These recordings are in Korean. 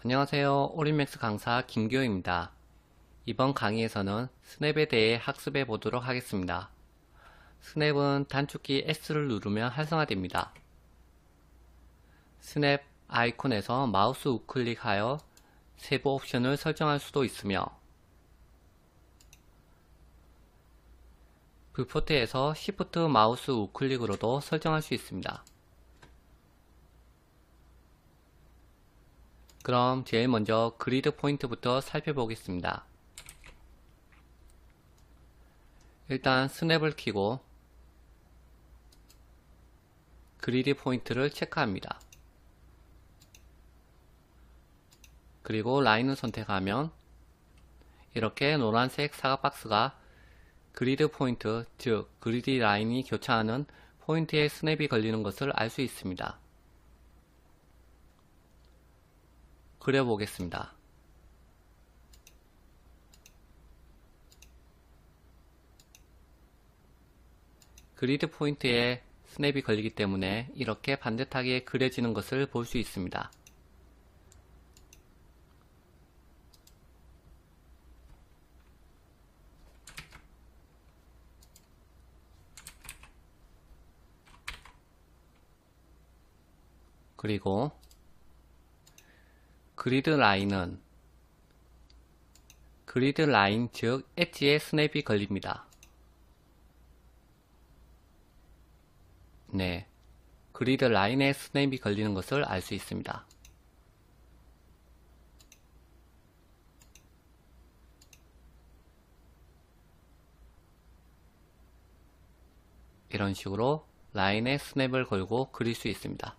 안녕하세요. 오린맥스 강사 김교영입니다. 이번 강의에서는 스냅에 대해 학습해 보도록 하겠습니다. 스냅은 단축키 S를 누르면 활성화됩니다. 스냅 아이콘에서 마우스 우클릭하여 세부 옵션을 설정할 수도 있으며 뷰포트에서 Shift 마우스 우클릭으로도 설정할 수 있습니다. 그럼 제일 먼저 그리드 포인트부터 살펴보겠습니다. 일단 스냅을 켜고 그리드 포인트를 체크합니다. 그리고 라인을 선택하면 이렇게 노란색 사각 박스가 그리드 포인트, 즉 그리드 라인이 교차하는 포인트에 스냅이 걸리는 것을 알 수 있습니다. 그려보겠습니다. 그리드 포인트에 스냅이 걸리기 때문에 이렇게 반듯하게 그려지는 것을 볼 수 있습니다. 그리고 그리드 라인 즉 엣지에 스냅이 걸립니다. 네, 그리드 라인에 스냅이 걸리는 것을 알 수 있습니다. 이런 식으로 라인에 스냅을 걸고 그릴 수 있습니다.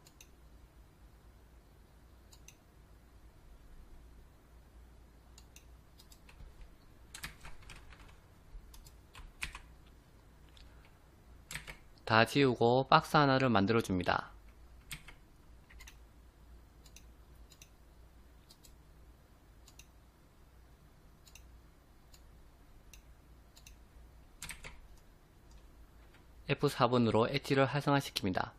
다 지우고 박스 하나를 만들어 줍니다. F4번으로 엣지를 활성화시킵니다.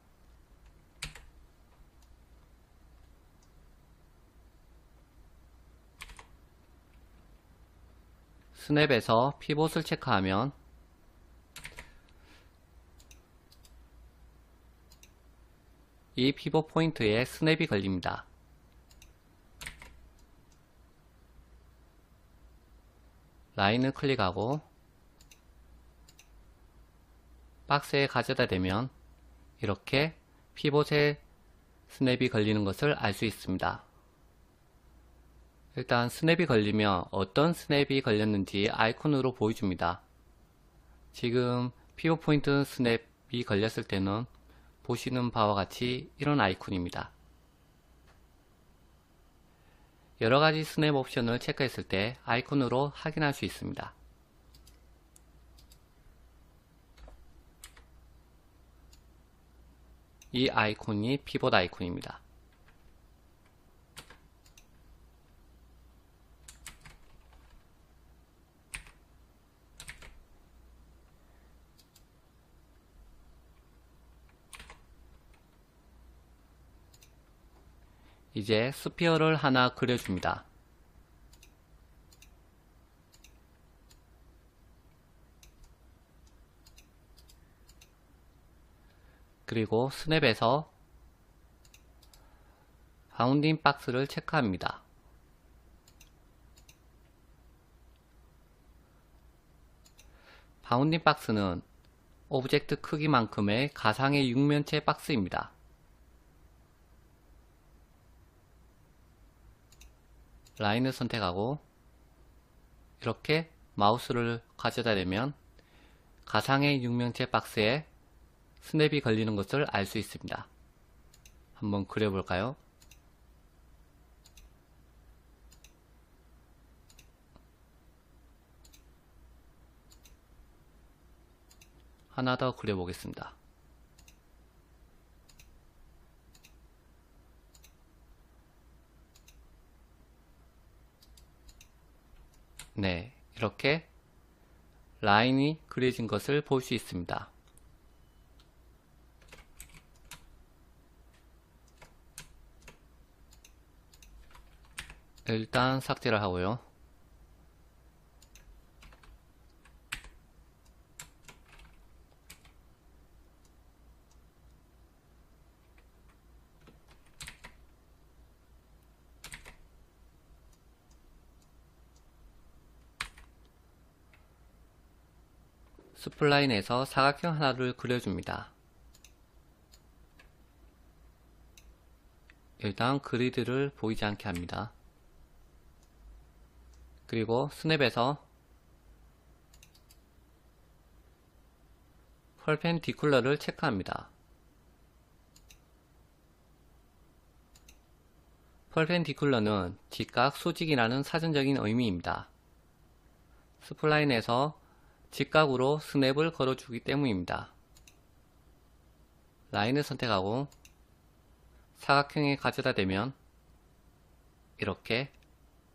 스냅에서 피봇을 체크하면 이 피봇 포인트에 스냅이 걸립니다. 라인을 클릭하고 박스에 가져다 대면 이렇게 피봇에 스냅이 걸리는 것을 알 수 있습니다. 일단 스냅이 걸리면 어떤 스냅이 걸렸는지 아이콘으로 보여줍니다. 지금 피봇 포인트 스냅이 걸렸을 때는 보시는 바와 같이 이런 아이콘입니다. 여러가지 스냅 옵션을 체크했을 때 아이콘으로 확인할 수 있습니다. 이 아이콘이 피봇 아이콘입니다. 이제 스피어를 하나 그려줍니다. 그리고 스냅에서 바운딩 박스를 체크합니다. 바운딩 박스는 오브젝트 크기만큼의 가상의 육면체 박스입니다. 라인을 선택하고 이렇게 마우스를 가져다 대면 가상의 육면체 박스에 스냅이 걸리는 것을 알 수 있습니다. 한번 그려볼까요? 하나 더 그려보겠습니다. 네, 이렇게 라인이 그려진 것을 볼 수 있습니다. 일단 삭제를 하고요. 스플라인에서 사각형 하나를 그려줍니다. 일단 그리드를 보이지 않게 합니다. 그리고 스냅에서 퍼펜디큘러를 체크합니다. 퍼펜디큘러는 직각 수직이라는 사전적인 의미입니다. 스플라인에서 직각으로 스냅을 걸어주기 때문입니다. 라인을 선택하고 사각형에 가져다 대면 이렇게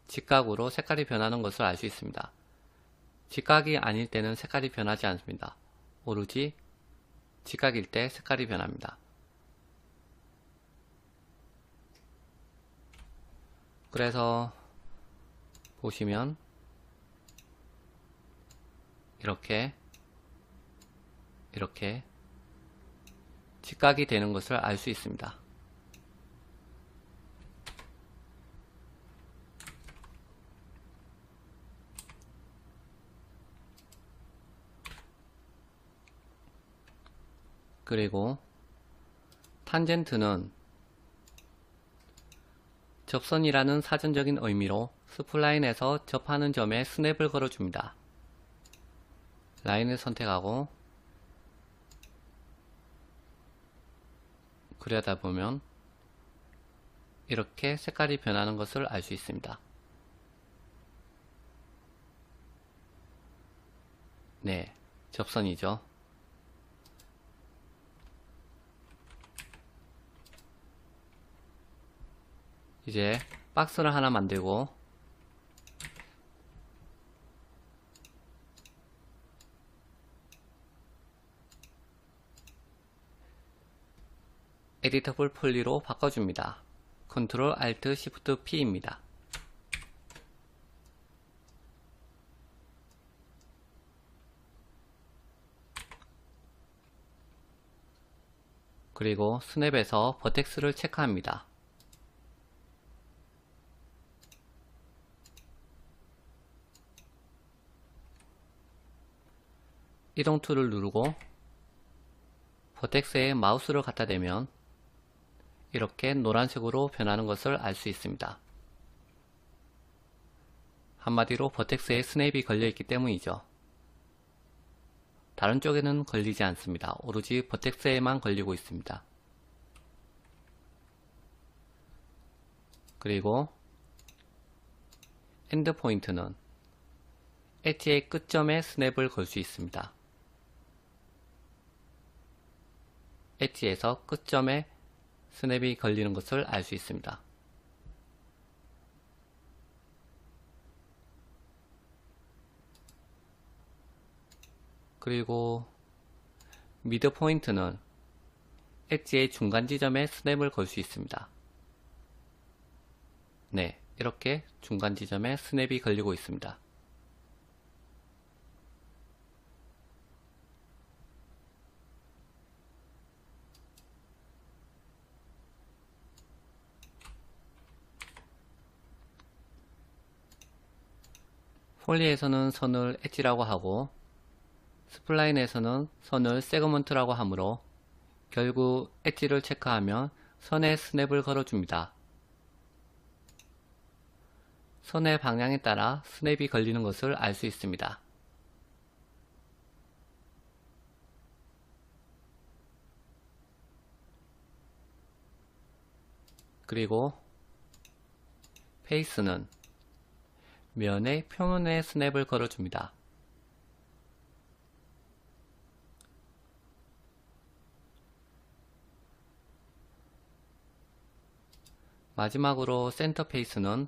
직각으로 색깔이 변하는 것을 알 수 있습니다. 직각이 아닐 때는 색깔이 변하지 않습니다. 오로지 직각일 때 색깔이 변합니다. 그래서 보시면 이렇게 직각이 되는 것을 알 수 있습니다. 그리고 탄젠트는 접선이라는 사전적인 의미로 스플라인에서 접하는 점에 스냅을 걸어줍니다. 라인을 선택하고 그려다 보면 이렇게 색깔이 변하는 것을 알 수 있습니다. 네, 접선이죠. 이제 박스를 하나 만들고 에디터블 폴리로 바꿔줍니다. Ctrl Alt Shift P입니다. 그리고 스냅에서 버텍스를 체크합니다. 이동 툴을 누르고 버텍스에 마우스를 갖다 대면 이렇게 노란색으로 변하는 것을 알 수 있습니다. 한마디로 버텍스에 스냅이 걸려있기 때문이죠. 다른 쪽에는 걸리지 않습니다. 오로지 버텍스에만 걸리고 있습니다. 그리고 엔드포인트는 엣지의 끝점에 스냅을 걸 수 있습니다. 엣지에서 끝점에 스냅이 걸리는 것을 알 수 있습니다. 그리고 미드 포인트는 엣지의 중간 지점에 스냅을 걸 수 있습니다. 네, 이렇게 중간 지점에 스냅이 걸리고 있습니다. 폴리에서는 선을 엣지라고 하고 스플라인에서는 선을 세그먼트라고 하므로 결국 엣지를 체크하면 선에 스냅을 걸어줍니다. 선의 방향에 따라 스냅이 걸리는 것을 알 수 있습니다. 그리고 페이스는 면의 표면에 스냅을 걸어줍니다. 마지막으로 센터 페이스는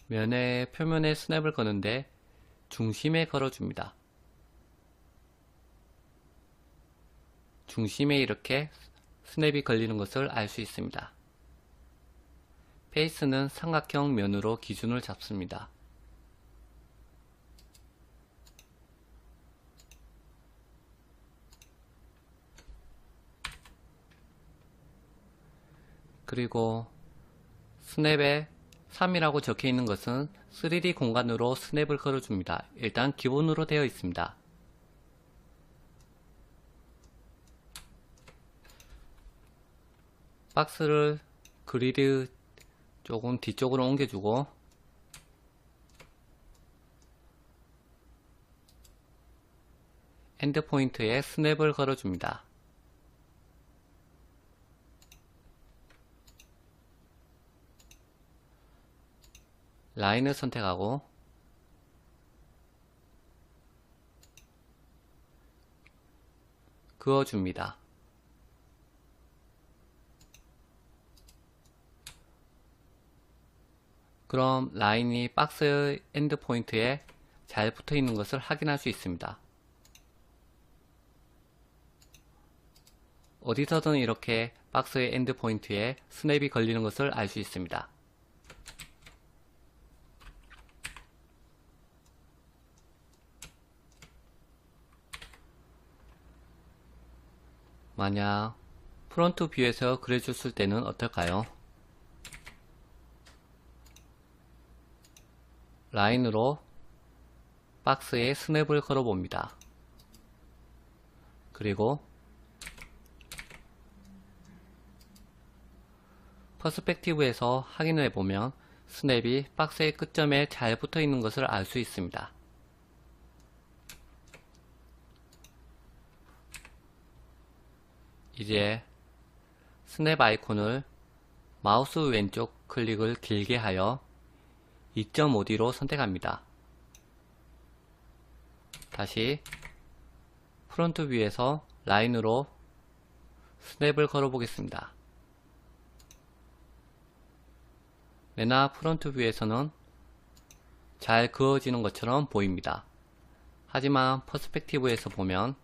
면의 표면에 스냅을 거는데 중심에 걸어줍니다. 중심에 이렇게 스냅이 걸리는 것을 알 수 있습니다. 페이스는 삼각형 면으로 기준을 잡습니다. 그리고 스냅에 3이라고 적혀 있는 것은 3D 공간으로 스냅을 걸어줍니다. 일단 기본으로 되어 있습니다. 박스를 그리드 조금 뒤쪽으로 옮겨주고 엔드포인트에 스냅을 걸어줍니다. 라인을 선택하고 그어줍니다. 그럼 라인이 박스의 엔드포인트에 잘 붙어 있는 것을 확인할 수 있습니다. 어디서든 이렇게 박스의 엔드포인트에 스냅이 걸리는 것을 알 수 있습니다. 만약 프론트 뷰에서 그려줬을 때는 어떨까요? 라인으로 박스에 스냅을 걸어 봅니다. 그리고 퍼스펙티브에서 확인을 해보면 스냅이 박스의 끝점에 잘 붙어 있는 것을 알 수 있습니다. 이제 스냅 아이콘을 마우스 왼쪽 클릭을 길게 하여 2.5D로 선택합니다. 다시 프론트 뷰에서 라인으로 스냅을 걸어 보겠습니다. 레나 프론트 뷰에서는 잘 그어지는 것처럼 보입니다. 하지만 퍼스펙티브에서 보면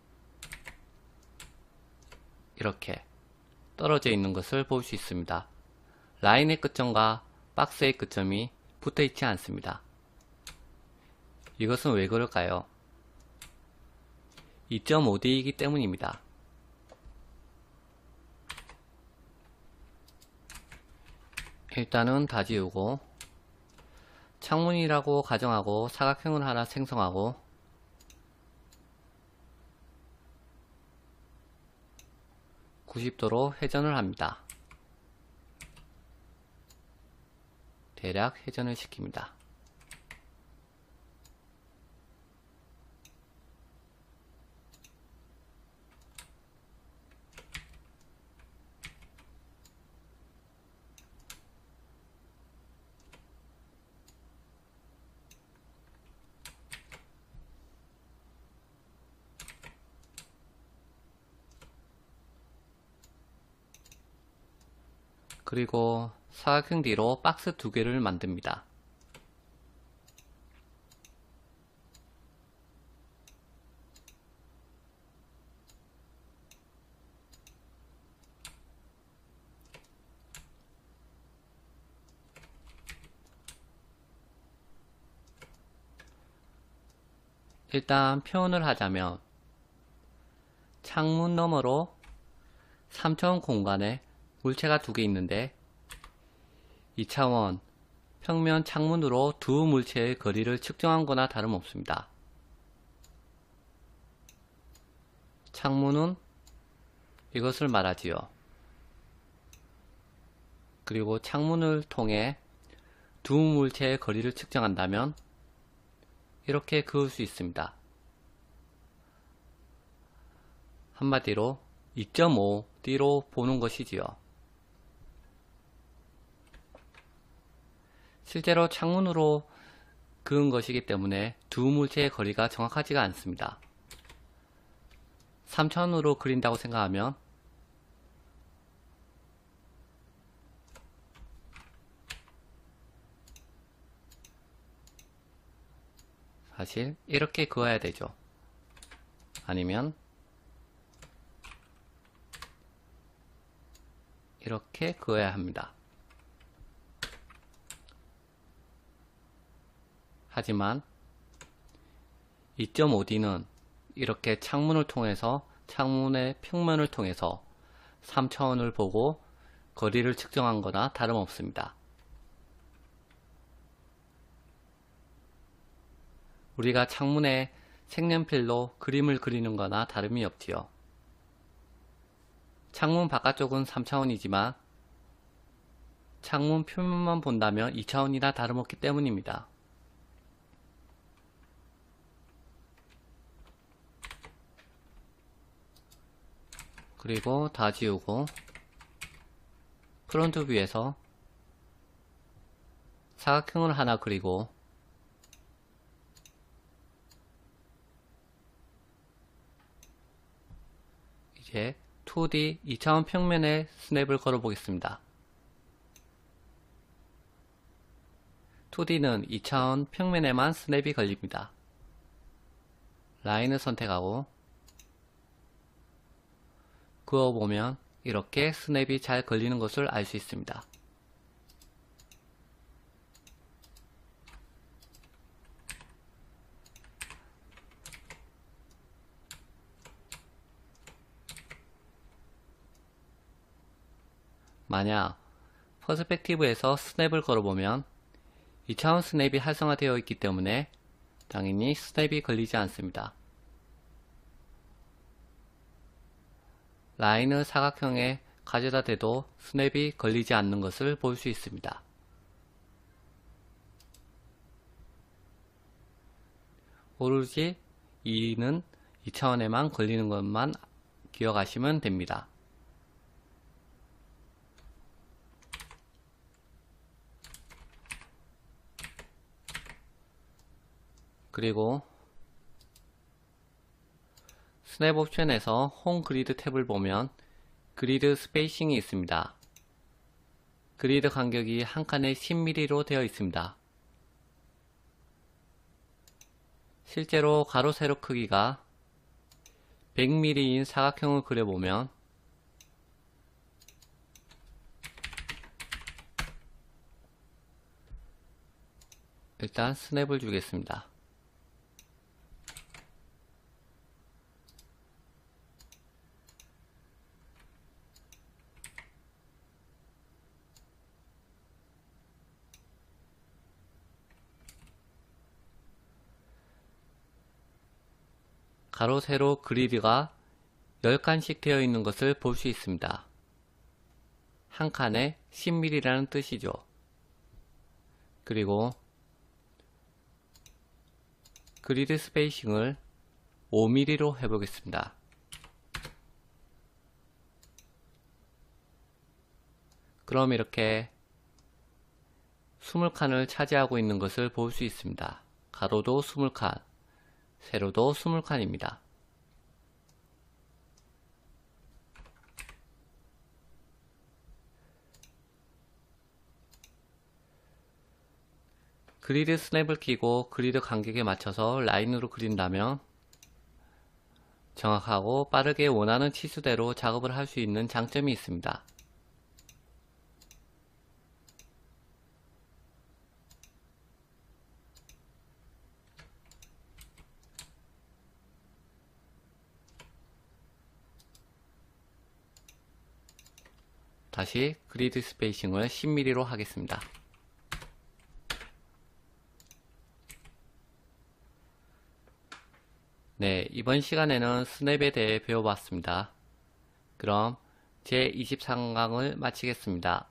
이렇게 떨어져 있는 것을 볼 수 있습니다. 라인의 끝점과 박스의 끝점이 붙어 있지 않습니다. 이것은 왜 그럴까요? 2.5D이기 때문입니다. 일단은 다 지우고 창문이라고 가정하고 사각형을 하나 생성하고 (90도로) 회전을 합니다. 대략 회전을 시킵니다. 그리고 사각형 뒤로 박스 2개를 만듭니다. 일단 표현을 하자면 창문 너머로 3차원 공간에 물체가 2개 있는데 2차원 평면 창문으로 두 물체의 거리를 측정한 거나 다름없습니다. 창문은 이것을 말하지요. 그리고 창문을 통해 두 물체의 거리를 측정한다면 이렇게 그을 수 있습니다. 한마디로 2.5D로 보는 것이지요. 실제로 창문으로 그은 것이기 때문에 두 물체의 거리가 정확하지가 않습니다. 3차원으로 그린다고 생각하면 사실 이렇게 그어야 되죠. 아니면 이렇게 그어야 합니다. 하지만 2.5D는 이렇게 창문을 통해서 창문의 평면을 통해서 3차원을 보고 거리를 측정한 거나 다름없습니다. 우리가 창문에 색연필로 그림을 그리는 거나 다름이 없지요. 창문 바깥쪽은 3차원이지만 창문 표면만 본다면 2차원이나 다름없기 때문입니다. 그리고 다 지우고 프론트 뷰에서 사각형을 하나 그리고 이제 2D 2차원 평면에 스냅을 걸어 보겠습니다. 2D는 2차원 평면에만 스냅이 걸립니다. 라인을 선택하고 그어보면 이렇게 스냅이 잘 걸리는 것을 알 수 있습니다. 만약 퍼스펙티브에서 스냅을 걸어보면 2차원 스냅이 활성화되어 있기 때문에 당연히 스냅이 걸리지 않습니다. 라인을 사각형에 가져다 대도 스냅이 걸리지 않는 것을 볼 수 있습니다. 오로지 2는 2차원에만 걸리는 것만 기억하시면 됩니다. 그리고 스냅 옵션에서 홈 그리드 탭을 보면 그리드 스페이싱이 있습니다. 그리드 간격이 한 칸에 10mm로 되어 있습니다. 실제로 가로 세로 크기가 100mm인 사각형을 그려보면 일단 스냅을 주겠습니다. 가로 세로 그리드가 10칸씩 되어 있는 것을 볼 수 있습니다. 한 칸에 10mm라는 뜻이죠. 그리고 그리드 스페이싱을 5mm로 해보겠습니다. 그럼 이렇게 20칸을 차지하고 있는 것을 볼 수 있습니다. 가로도 20칸, 세로도 20칸입니다. 그리드 스냅을 끼고 그리드 간격에 맞춰서 라인으로 그린다면 정확하고 빠르게 원하는 치수대로 작업을 할 수 있는 장점이 있습니다. 다시 그리드 스페이싱을 10mm로 하겠습니다. 네, 이번 시간에는 스냅에 대해 배워봤습니다. 그럼 제23강을 마치겠습니다.